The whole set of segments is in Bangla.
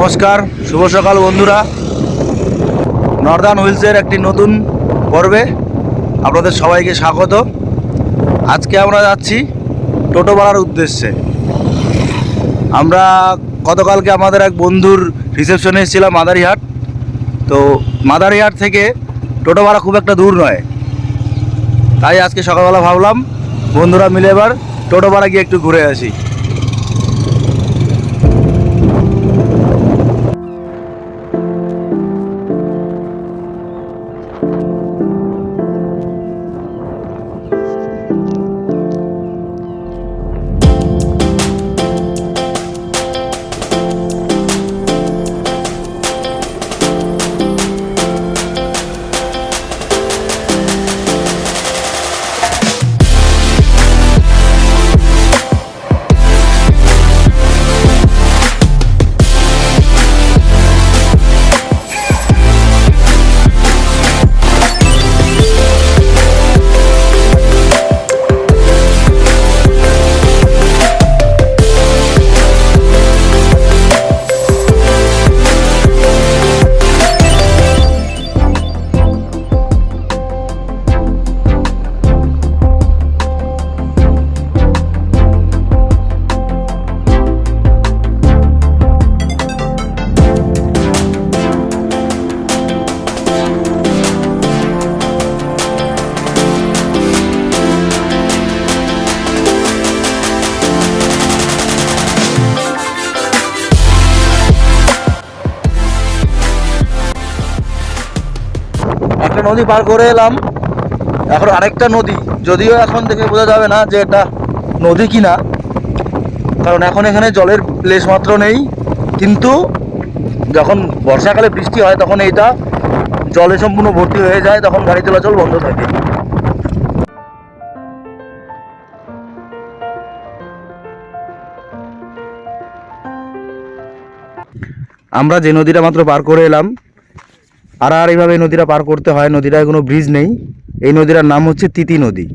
নমস্কার, শুভ সকাল বন্ধুরা। নর্দার্ন হুইলসের একটি নতুন পর্বে আপনাদের সবাইকে স্বাগত। আজকে আমরা যাচ্ছি টোটো ভাড়ার উদ্দেশ্যে। আমরা গতকালকে আমাদের এক বন্ধুর রিসেপশনে এসেছিলাম মাদারিহাট। তো মাদারিহাট থেকে টোটো ভাড়া খুব একটা দূর নয়, তাই আজকে সকালবেলা ভাবলাম বন্ধুরা মিলে এবার টোটো ভাড়া গিয়ে একটু ঘুরে আসি। একটা নদী পার করে এলাম, এখন আরেকটা নদী, যদিও এখন দেখে বোঝা যাবে না যে এটা নদী কিনা, কারণ এখন এখানে জলের লেশ মাত্র নেই। কিন্তু যখন বর্ষাকালে বৃষ্টি হয় তখন এইটা জলে সম্পূর্ণ ভর্তি হয়ে যায়, তখন গাড়ি চলাচল বন্ধ থাকে। আমরা যে নদীটা মাত্র পার করে এলাম, আর এইভাবে নদীটা পার করতে হয়। নদীটায় কোনো ব্রিজ নেই। এই নদীটার নাম হচ্ছে তিতি নদী।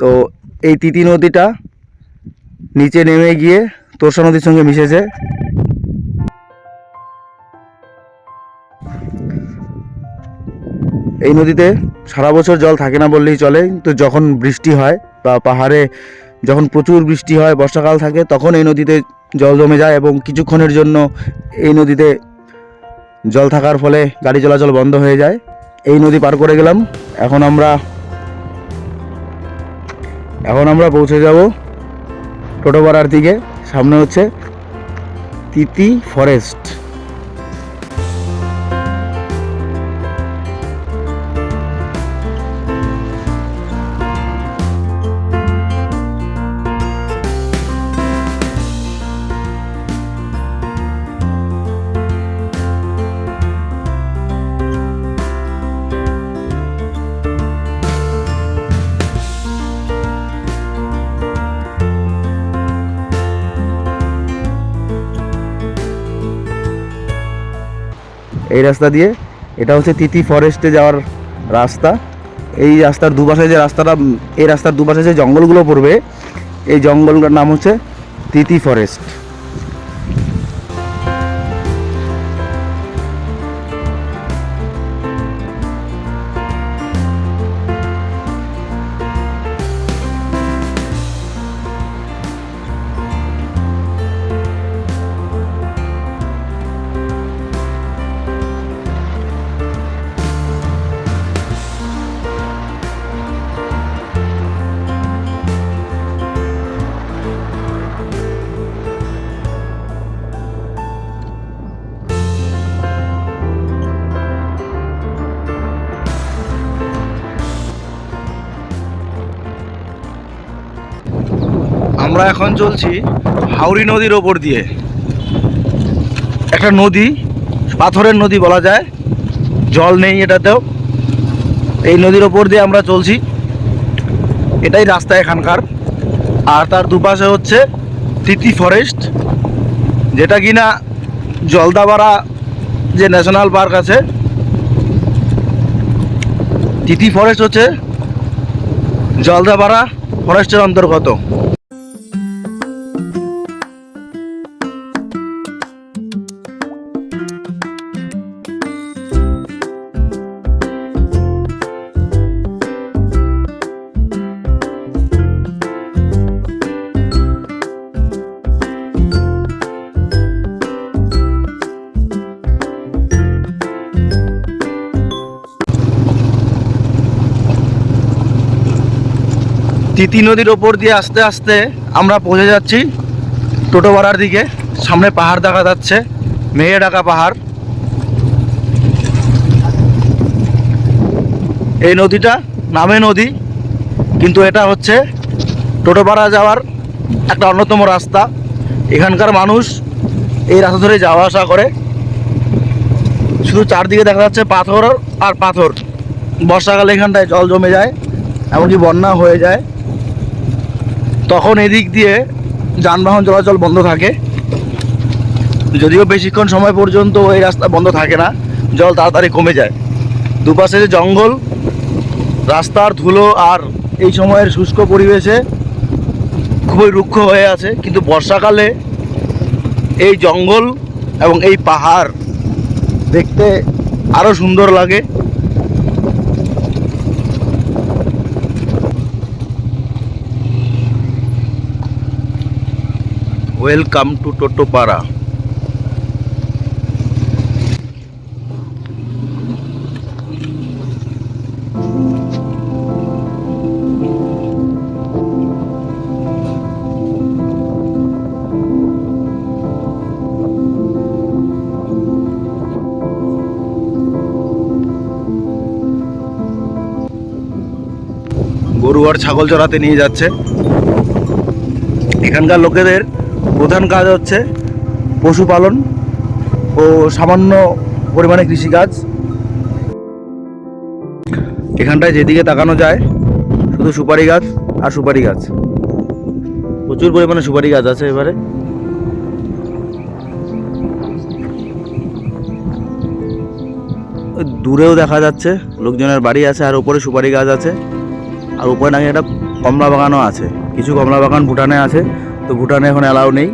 তো এই তিতি নদীটা নিচে নেমে গিয়ে তোরসা নদীর সঙ্গে মিশেছে। এই নদীতে সারা বছর জল থাকে না বললেই চলে, কিন্তু যখন বৃষ্টি হয় বা পাহাড়ে যখন প্রচুর বৃষ্টি হয়, বর্ষাকাল থাকে, তখন এই নদীতে জল জমে যায় এবং কিছুক্ষণের জন্য এই নদীতে জল থাকার ফলে গাড়ি চলাচল বন্ধ হয়ে যায়। এই নদী পার করে গেলাম। এখন আমরা পৌঁছে যাব টোটো ভাড়ার দিকে। সামনে হচ্ছে তিতি ফরেস্ট। এই রাস্তা দিয়ে, এটা হচ্ছে তিতি ফরেস্টে যাওয়ার রাস্তা। এই রাস্তার দুপাশে যে রাস্তাটা, এই রাস্তার দুপাশে যে জঙ্গলগুলো পড়বে, এই জঙ্গলটার নাম হচ্ছে তিতি ফরেস্ট। আমরা এখন চলছি হাওড়ি নদীর ওপর দিয়ে। একটা নদী, পাথরের নদী বলা যায়, জল নেই এটাতেও। এই নদীর ওপর দিয়ে আমরা চলছি, এটাই রাস্তা এখানকার। আর তার দুপাশে হচ্ছে তিতি ফরেস্ট, যেটা কিনা জলদাপাড়া যে ন্যাশনাল পার্ক আছে, তিতি ফরেস্ট হচ্ছে জলদাপাড়া ফরেস্টের অন্তর্গত। তিতি নদীর ওপর দিয়ে আস্তে আস্তে আমরা পৌঁছে যাচ্ছি টোটোপাড়ার দিকে। সামনে পাহাড় দেখা যাচ্ছে, মেঘে ঢাকা পাহাড়। এই নদীটা নামে নদী, কিন্তু এটা হচ্ছে টোটোপাড়া যাওয়ার একটা অন্যতম রাস্তা। এখানকার মানুষ এই রাস্তা ধরে যাওয়া আসা করে। শুধু চারদিকে দেখা যাচ্ছে পাথর আর পাথর। বর্ষাকালে এখানটায় জল জমে যায়, এমনকি বন্যা হয়ে যায়, তখন এদিক দিয়ে যানবাহন চলাচল বন্ধ থাকে। যদিও বেশিক্ষণ সময় পর্যন্ত এই রাস্তা বন্ধ থাকে না, জল তাড়াতাড়ি কমে যায়। দুপাশে যে জঙ্গল, রাস্তার ধুলো আর এই সময়ের শুষ্ক পরিবেশে খুবই রুক্ষ হয়ে আছে। কিন্তু বর্ষাকালে এই জঙ্গল এবং এই পাহাড় দেখতে আরও সুন্দর লাগে। Welcome to Totopara. গরু আর ছাগল চড়াতে নিয়ে যাচ্ছে। এখানকার লোকেদের প্রধান কাজ হচ্ছে পশুপালন ও সামান্য পরিমাণে কৃষিকাজ। এখানটায় যেদিকে তাকানো যায় শুধু সুপারি গাছ আর সুপারি গাছ, প্রচুর পরিমাণে সুপারি গাছ আছে। এবারে দূরেও দেখা যাচ্ছে লোকজনের বাড়ি আছে, আর উপরে সুপারি গাছ আছে, আর উপরে নাকি একটা কমলা বাগানও আছে। কিছু কমলা বাগান ভুটানে আছে, তো ভুটানে এখন অ্যালাউ নেই।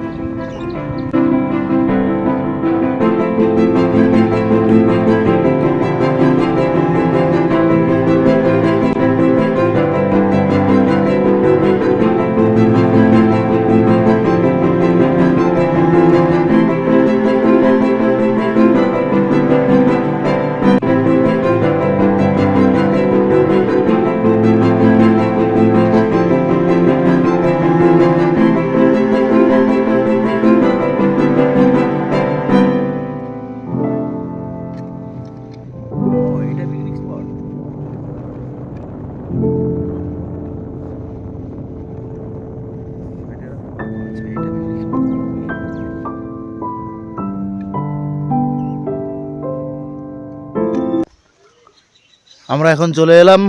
আমরা এখন চলে এলাম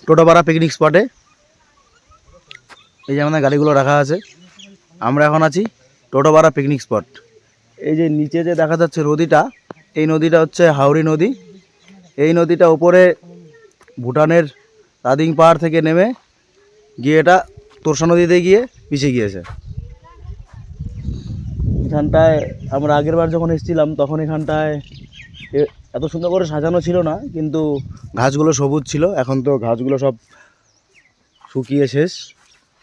টোটোপাড়া পিকনিক স্পটে। এই যে আমাদের গাড়িগুলো রাখা আছে। আমরা এখন আছি টোটোপাড়া পিকনিক স্পট। এই যে নিচে যে দেখা যাচ্ছে নদীটা, এই নদীটা হচ্ছে হাওড়ি নদী। এই নদীটা উপরে ভুটানের রাদিং পাহাড় থেকে নেমে গিয়ে এটা তোরসা নদীতে গিয়ে মিশে গিয়েছে। এখানটায় আমরা আগের বার যখন এসেছিলাম তখন এখানটায় এত সুন্দর করে সাজানো ছিল না, কিন্তু ঘাসগুলো সবুজ ছিল। এখন তো ঘাসগুলো সব শুকিয়ে শেষ,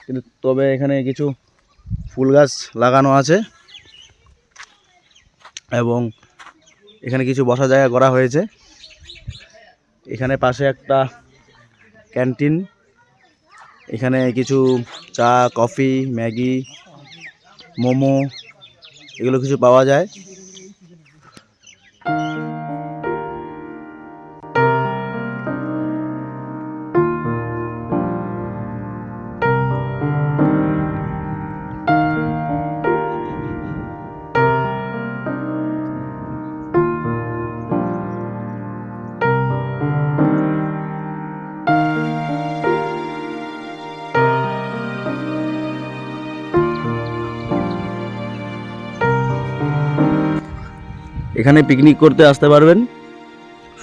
কিন্তু তবে এখানে কিছু ফুল গাছ লাগানো আছে এবং এখানে কিছু বসা জায়গা করা হয়েছে। এখানে পাশে একটা ক্যান্টিন, এখানে কিছু চা, কফি, ম্যাগি, মোমো এগুলো কিছু পাওয়া যায়। এখানে পিকনিক করতে আসতে পারবেন,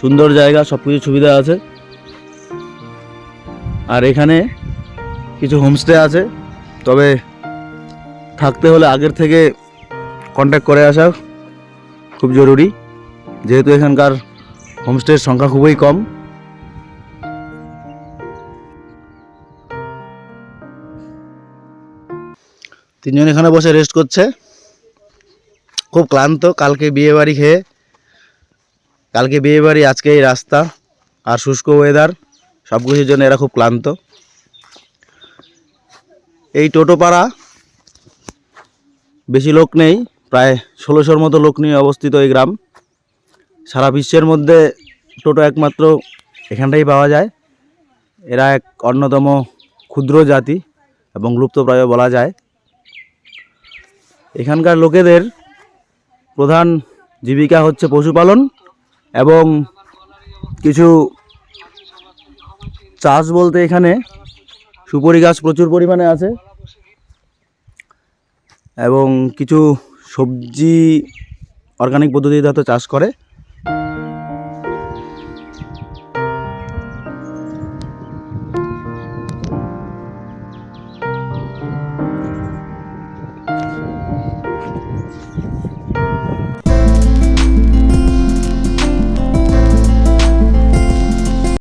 সুন্দর জায়গা, সব কিছু সুবিধা আছে। আর এখানে কিছু হোমস্টে আছে, তবে থাকতে হলে আগের থেকে কন্ট্যাক্ট করে আসা খুব জরুরি, যেহেতু এখানকার হোমস্টের সংখ্যা খুবই কম। তিনজন এখানে বসে রেস্ট করছে, খুব ক্লান্ত। কালকে বিয়ে বাড়ি খেয়ে, কালকে বিয়ে বাড়ি, আজকে এই রাস্তা আর শুষ্ক ওয়েদার, সব কিছুর জন্য এরা খুব ক্লান্ত। এই টোটো পাড়া বেশি লোক নেই, প্রায় 1600-র মতো লোক নিয়ে অবস্থিত এই গ্রাম। সারা বিশ্বের মধ্যে টোটো একমাত্র এখানটাই পাওয়া যায়। এরা এক অন্যতম ক্ষুদ্র জাতি এবং লুপ্তপ্রায় বলা যায়। এখানকার লোকেদের প্রধান জীবিকা হচ্ছে পশুপালন এবং কিছু চাষ বলতে এখানে সুপারি গাছ প্রচুর পরিমাণে আছে এবং কিছু সবজি অর্গানিক পদ্ধতিতে হয়তো চাষ করে।